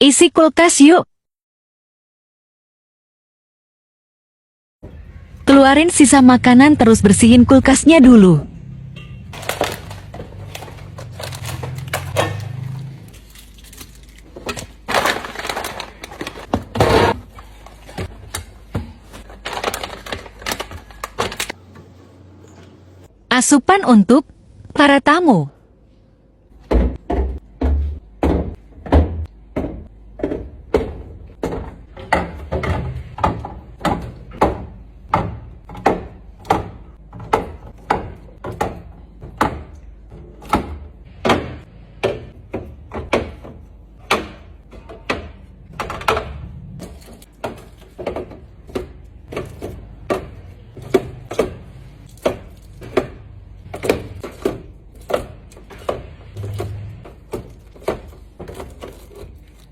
Isi kulkas yuk. Keluarin sisa makanan terus bersihin kulkasnya dulu. Asupan untuk para tamu.